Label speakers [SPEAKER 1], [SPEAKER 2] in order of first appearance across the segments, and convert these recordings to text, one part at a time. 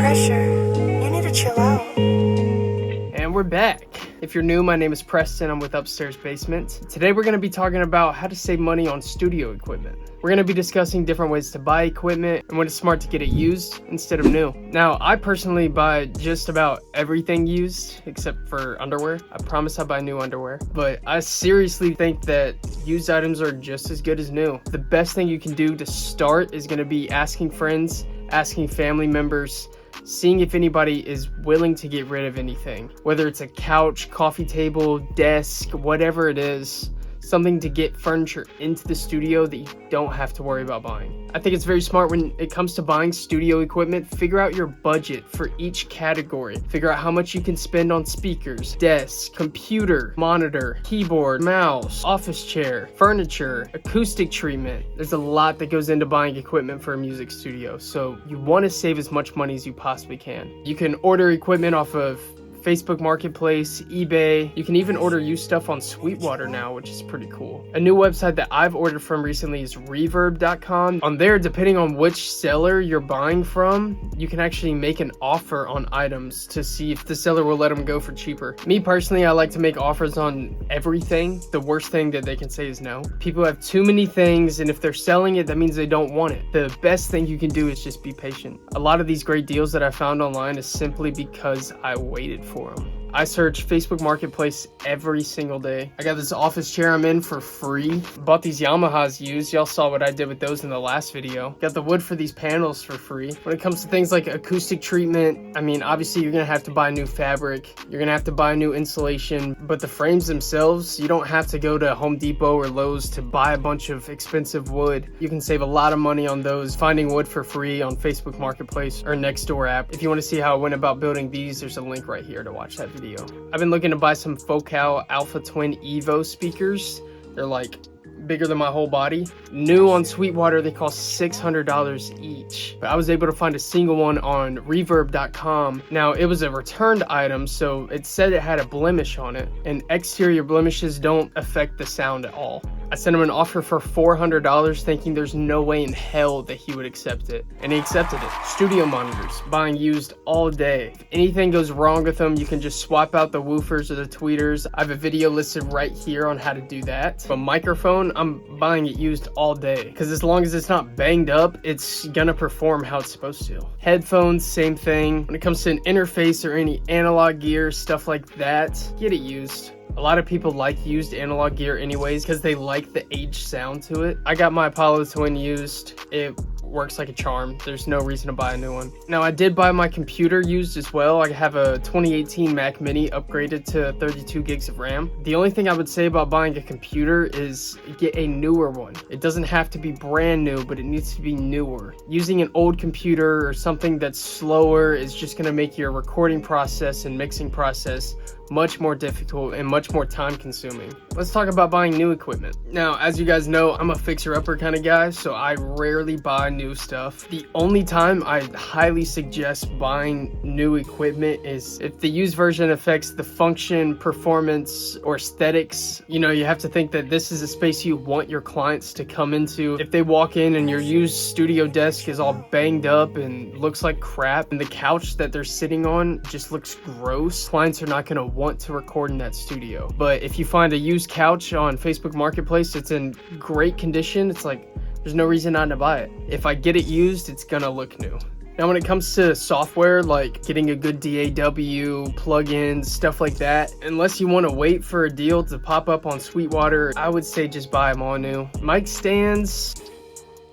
[SPEAKER 1] pressure. You need to chill out.
[SPEAKER 2] And we're back. If you're new, my name is Preston. I'm with Upstairs Basement. Today we're going to be talking about how to save money on studio equipment. We're going to be discussing different ways to buy equipment and when it's smart to get it used instead of new. Now, I personally buy just about everything used except for underwear. I promise I buy new underwear. But I seriously think that used items are just as good as new. The best thing you can do to start is going to be asking friends, asking family members, seeing if anybody is willing to get rid of anything, whether it's a couch, coffee table, desk, whatever it is, something to get furniture into the studio that you don't have to worry about buying. I think it's very smart when it comes to buying studio equipment. Figure out your budget for each category. Figure out how much you can spend on speakers, desk, computer, monitor, keyboard, mouse, office chair, furniture, acoustic treatment. There's a lot that goes into buying equipment for a music studio, so you want to save as much money as you possibly can. You can order equipment off of Facebook Marketplace, eBay. You can even order used stuff on Sweetwater now, which is pretty cool. A new website that I've ordered from recently is reverb.com. On there, depending on which seller you're buying from, you can actually make an offer on items to see if the seller will let them go for cheaper. Me personally, I like to make offers on everything. The worst thing that they can say is no. People have too many things, and if they're selling it, that means they don't want it. The best thing you can do is just be patient. A lot of these great deals that I found online is simply because I waited for them. I search Facebook Marketplace every single day. I got this office chair I'm in for free. Bought these Yamahas used. Y'all saw what I did with those in the last video. Got the wood for these panels for free. When it comes to things like acoustic treatment, I mean, obviously you're gonna have to buy new fabric. You're gonna have to buy new insulation, but the frames themselves, you don't have to go to Home Depot or Lowe's to buy a bunch of expensive wood. You can save a lot of money on those, finding wood for free on Facebook Marketplace or Nextdoor app. If you wanna see how I went about building these, there's a link right here to watch that video. I've been looking to buy some Focal Alpha Twin Evo speakers. They're like bigger than my whole body. New on Sweetwater, they cost $600 each. But I was able to find a single one on reverb.com. Now, it was a returned item, so it said it had a blemish on it, and exterior blemishes don't affect the sound at all. I sent him an offer for $400 thinking there's no way in hell that he would accept it. And he accepted it. Studio monitors, buying used all day. If anything goes wrong with them, you can just swap out the woofers or the tweeters. I have a video listed right here on how to do that. A microphone, I'm buying it used all day. Because as long as it's not banged up, it's gonna perform how it's supposed to. Headphones, same thing. When it comes to an interface or any analog gear, stuff like that, get it used. A lot of people like used analog gear anyways because they like the aged sound to it. I got my Apollo Twin used. It works like a charm. There's no reason to buy a new one. Now, I did buy my computer used as well. I have a 2018 Mac Mini upgraded to 32 gigs of RAM. The only thing I would say about buying a computer is get a newer one. It doesn't have to be brand new, but it needs to be newer. Using an old computer or something that's slower is just gonna make your recording process and mixing process much more difficult and much more time consuming. Let's talk about buying new equipment. Now, as you guys know, I'm a fixer-upper kind of guy, so I rarely buy new stuff. The only time I highly suggest buying new equipment is if the used version affects the function, performance, or aesthetics. You know, you have to think that this is a space you want your clients to come into. If they walk in and your used studio desk is all banged up and looks like crap, and the couch that they're sitting on just looks gross, clients are not gonna want to record in that studio. But if you find a used couch on Facebook Marketplace, it's in great condition, it's like there's no reason not to buy it. If I get it used, it's gonna look new. Now, when it comes to software, like getting a good DAW, plugins, stuff like that, unless you want to wait for a deal to pop up on Sweetwater, I would say just buy them all new. Mic stands,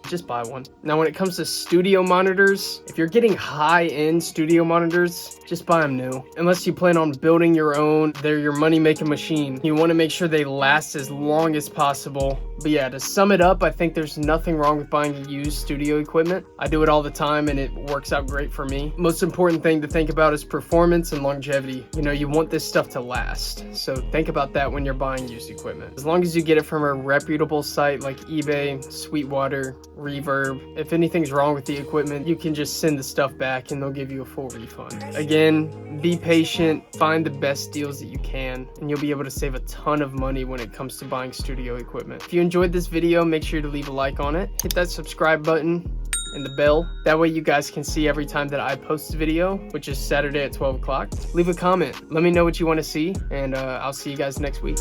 [SPEAKER 2] just buy one. Now, when it comes to studio monitors, if you're getting high-end studio monitors, just buy them new. Unless you plan on building your own, they're your money-making machine. You want to make sure they last as long as possible. But yeah, to sum it up, I think there's nothing wrong with buying used studio equipment. I do it all the time and it works out great for me. Most important thing to think about is performance and longevity. You know, you want this stuff to last. So think about that when you're buying used equipment. As long as you get it from a reputable site like eBay, Sweetwater, Reverb, if anything's wrong with the equipment, you can just send the stuff back and they'll give you a full refund. Again, be patient, find the best deals that you can, and you'll be able to save a ton of money when it comes to buying studio equipment. If you enjoyed this video, make sure to leave a like on it, hit that subscribe button, and the bell. That way you guys can see every time that I post a video, which is Saturday at 12 o'clock. Leave a comment. Let me know what you want to see, and I'll see you guys next week.